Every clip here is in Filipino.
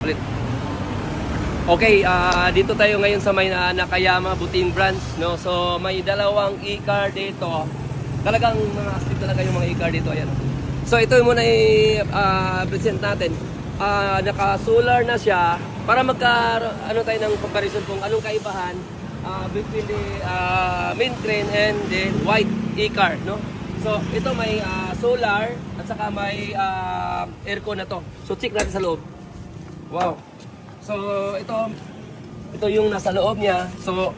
Ulit. Okay, dito tayo ngayon sa may Nakayama Buting branch, no? So may dalawang e-car dito. Talagang mga astig talaga yung mga e-car dito, ayan. So ito muna i-present natin. Naka-solar na siya para ano tayo ng comparison kung anong kaibahan between the main crane and the white e-car, no? So ito may solar at saka may aircon na to. So check natin sa loob. Wow. So ito yung nasa loob niya. So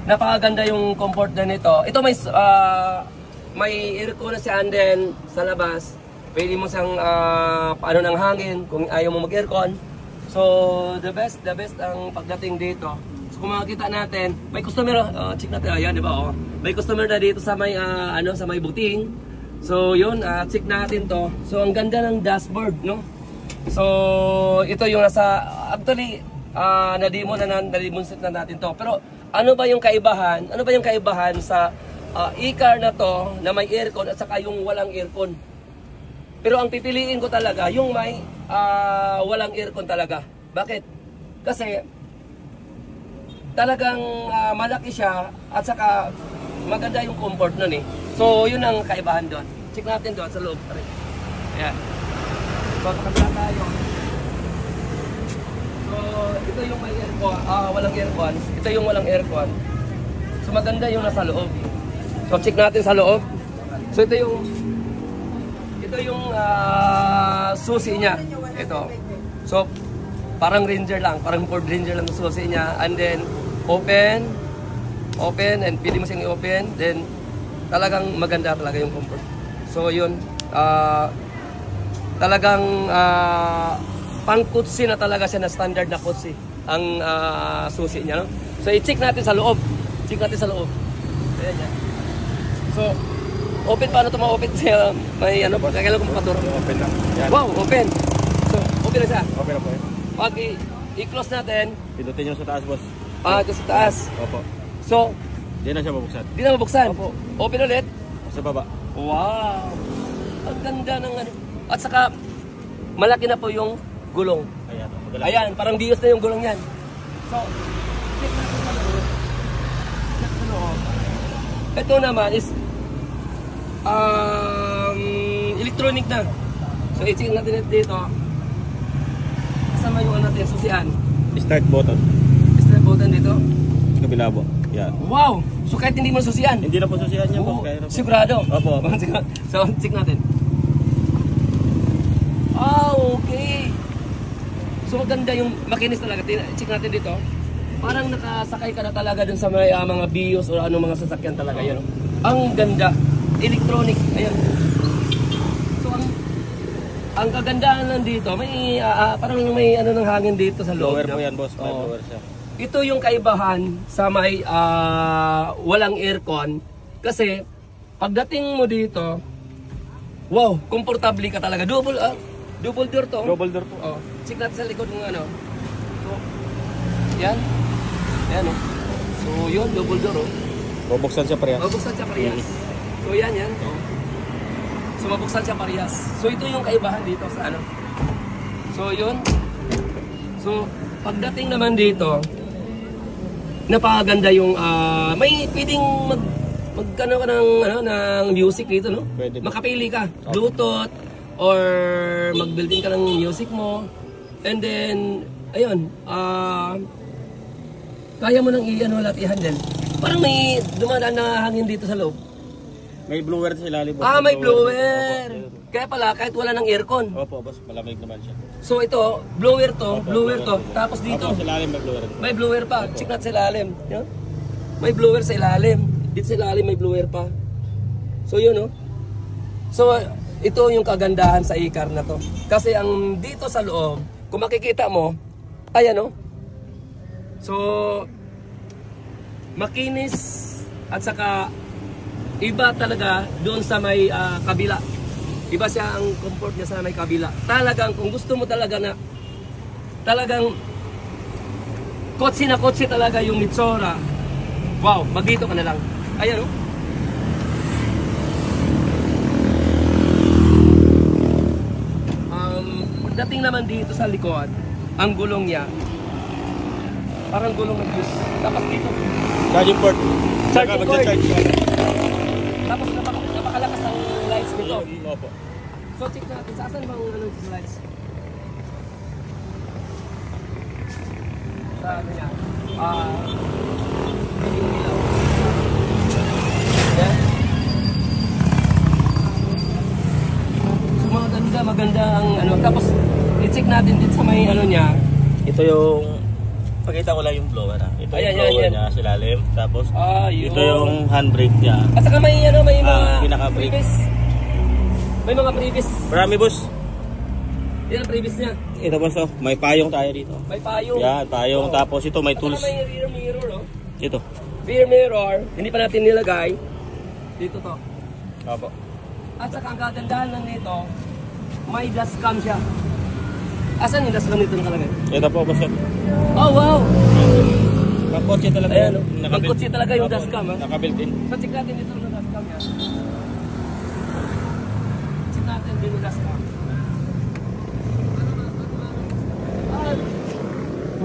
napakaganda yung comfort na nito. Ito may aircon na siya, and then sa labas pwede mo siyang paano ng hangin kung ayaw mo mag-aircon. So the best ang pagdating dito. So kung makikita natin, may customer, check natin, ayan, di ba? May customer na dito sa may sa may buting. So yun, check natin to. So ang ganda ng dashboard, no? So ito yung nasa, actually na-demonstrate na natin to. Pero ano ba yung kaibahan? Ano ba yung kaibahan sa e-car na to na may aircon at saka yung walang aircon? Pero ang pipiliin ko talaga yung may walang aircon talaga. Bakit? Kasi talagang malaki siya at saka maganda yung comfort nun eh. So yun ang kaibahan doon. Check natin doon sa loob. Ayan. So sa tayo. So ito yung may aircon, walang aircon. Ito yung walang aircon. So maganda yung nasa loob. So check natin sa loob. So ito yung susi niya. Ito. So parang Ranger lang, parang Ford Ranger lang yung susi niya. And then open, and pwede mo siyang i-open. Then talagang maganda talaga yung comfort. So yun, talagang pang-kutsi na talaga siya, na standard na kutsi ang susi niya, no? So i-check natin sa loob. Check natin sa loob. Ayan yan. So open, paano ito ma-open siya? May ano po, kailan ko makaturo? Open lang. Yan. Wow, open. So open na siya. Open na po yan. Pag i-close natin, Pindutin nyo sa taas, boss. ito sa taas. Opo. So Hindi na siya mabuksan. di na mabuksan. Opo. Open ulit. Sa baba. Wow! Ang ganda ng ano. At saka, malaki na po yung gulong. Ayan. Ayan, parang bios na yung gulong yan. So, check natin sa loob. Check sa loob. Ito naman is electronic na. So, i-check natin dito. Kasama yung ano natin, susian. Start button. Start button dito. Kabila po. Yan. Wow! So, kahit hindi mo susian. Hindi na po susihan niya, boss. Kaya na po. Sigurado? Opo. So, check natin. Okay. So maganda yung makinis talaga. Check natin dito. Parang nakasakay ka na talaga dun sa mga Vios o ano mga sasakyan talaga. Yan. Ang ganda. Electronic. Ayan. So ang kagandahan lang dito, may parang may ano ng hangin dito sa loob. Blower po yan, boss. May blower siya. Ito yung kaibahan sa may walang aircon. Kasi pagdating mo dito, wow, komportable ka talaga. Double door to. Double door po. Oh, check natin sa likod ng ano. So, yan. Yan oh. So, yun, double door oh. Bubuksan siya parehas. Mabuksan siya parehas. So, yan. Oh. So, mabuksan siya parehas. So, ito yung kaibahan dito sa ano. So, yun. So, pagdating naman dito, napakaganda yung may pwedeng magkano ka ng music dito, no? Pwede. Makapili ka, Bluetooth or mag-built-in ka ng music mo. And then ayun, kaya mo nang lahat i-handle. Parang may dumadaan na hangin dito sa loob. May blower sa ilalim. May blower. Kaya pala kahit wala ng aircon. Opo, boss, malamig naman siya. So ito, blower to. Tapos dito, Opo, sa ilalim may blower. may blower pa. Check natin sa ilalim. Yan. May blower sa ilalim. Dito sa ilalim may blower pa. So yun, no? So ito yung kagandahan sa e-car na to. Kasi ang dito sa loob, kung makikita mo, ayan, no? So makinis at saka iba talaga doon sa may kabila. Iba siya ang comfort niya sa may kabila. Talagang kung gusto mo talaga na talagang kotse na kotse talaga yung Mitsora. Wow, magdito ka na lang. Ayan oh. Pagdating naman dito sa likod, ang gulong niya, parang gulong ng bus. Tapos dito, Charging port. Charging port. Magcha-charge ka. tapos napakalakas ang lights nito. Opo. So check natin, saan bang ano yung lights? Sa ano yan? Yung ilaw. Yan. So maganda ang ano. Tapos i-check natin din sa may ano niya. Ito yung... Pakita ko lang yung blower ha. Ito Ayan, yung blower yan. niya, silalim. Tapos Yun. ito yung handbrake niya. At saka may ano, may mga pinaka-brake. previous. May mga previous. Marami boss. Yan ang previous niya. Ito boss oh, may payong tayo dito. May payong. Yan, payong. Tapos ito may At tools. saka may rear mirror, oh. Ito. Rear mirror, hindi pa natin nilagay. Dito to. Opo. At saka ang kagandahan lang nito, may dashcam siya. Asan yung dashcam nito nakalagay? Ito po boss. Oh wow! Pangkotse talaga. Ayan, yan. oh. Pangkotse talaga yung dashcam, ha? Naka-built in. So check natin dito yung dashcam yan. Check natin din yung dashcam.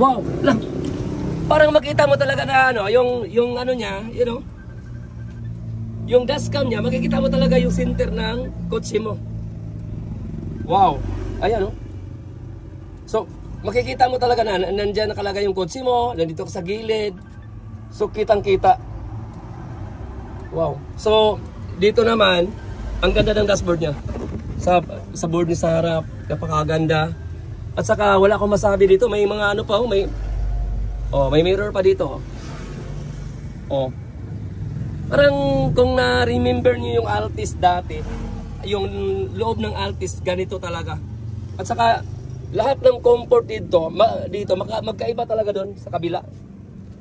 Wow! Lang! Parang makita mo talaga na ano, yung ano niya, you know, yung dashcam niya, makikita mo talaga yung center ng kotse mo. Wow! Ayan, oh. So, makikita mo talaga na nandyan nakalagay yung kotse mo, nandito ka sa gilid. So, kitang-kita. Wow. So, dito naman, ang ganda ng dashboard niya. Sa board niya sa harap, napakaganda. At saka, wala akong masabi dito. May mga ano pa, may mirror pa dito. Oh. Parang kung na-remember niyo yung Altis dati, yung loob ng Altis, ganito talaga. At saka, lahat ng comfort dito, magkaiba talaga doon sa kabila.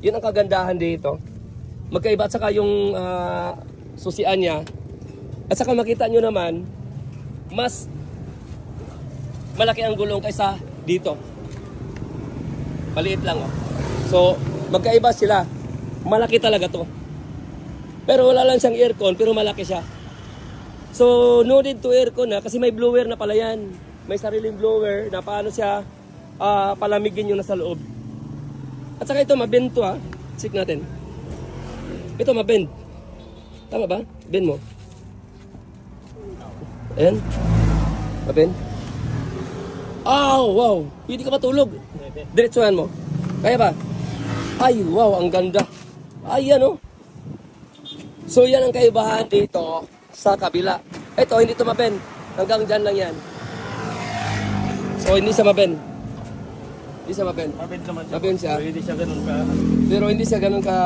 Yun ang kagandahan dito. Magkaiba at saka yung susian niya. At saka makita nyo naman, mas malaki ang gulong kaysa dito. Maliit lang oh. So, magkaiba sila. Malaki talaga to. Pero wala lang siyang aircon, pero malaki siya. So, no need to aircon na kasi may blower na pala yan. May sariling blower na paano siya palamigin yung nasa loob. At saka ito mabend to ha. Check natin. Ito mabend. Tama ba? Bend mo. Ayan. Mabend. Oh, wow. Pwede ka matulog. Diretsuhan mo. Kaya ba? Ay, wow. Ang ganda. Ay, yan oh. So, yan ang kaibahan dito sa kabila. Ito, hindi ito mabend. Hanggang dyan lang yan. So, hindi siya mabend. Hindi siya mabend. Mabend naman siya. Mabend siya. Pero hindi siya ganun ka. Pero hindi siya ganun ka.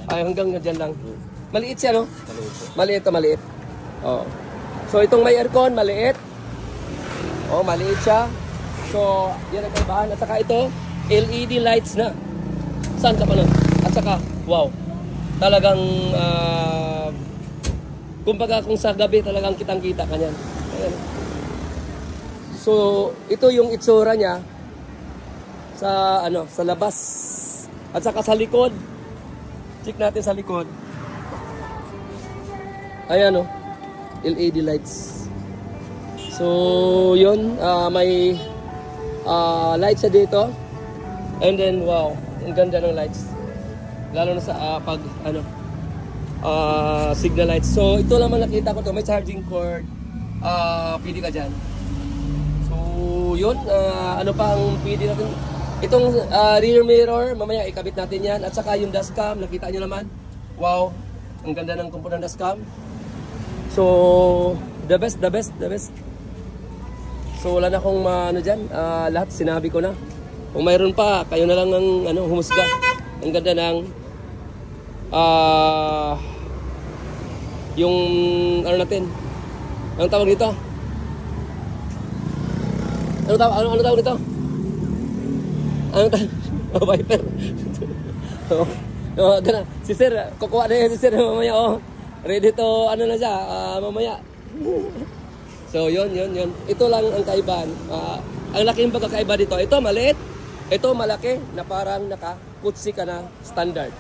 Ay, hanggang dyan lang. Maliit siya, no? Maliit to, maliit. Oh. So, itong may aircon, maliit. Oh, maliit siya. So, yan ang kaibahan. At saka ito, LED lights na. Saan ka pa nun? At saka, wow. Talagang, kumbaga kung sa gabi talagang kitang-kita ka niyan. Ayan. So, ito yung itsura niya sa sa labas. At saka sa likod. Check natin sa likod. Ayan oh. LED lights. So, yun, may lights siya dito. And then, wow, ang ganda ng lights. Lalo na sa pag signal lights. So, ito lang nakita ko to, may charging cord. Pwede ka dyan. So, yun, ano pa ang pwede natin? Itong rear mirror, mamaya ikabit natin yan. At saka yung dashcam, nakita nyo naman. Wow, ang ganda ng kompo ng dashcam. So, the best. So, wala na akong dyan. Lahat sinabi ko na. Kung mayroon pa, kayo na lang ang humusga. Ang ganda ng yung natin. Anong tawag dito? Ano tawag dito? Anong tawag? Viper. Si Sir, kukuha na yan si Sir mamaya. Ready to, na siya, mamaya. So, yun. Ito lang ang kaibahan. Ang laking pagkakaiba dito. Ito maliit. Ito malaki na parang nakakutsi ka na standard.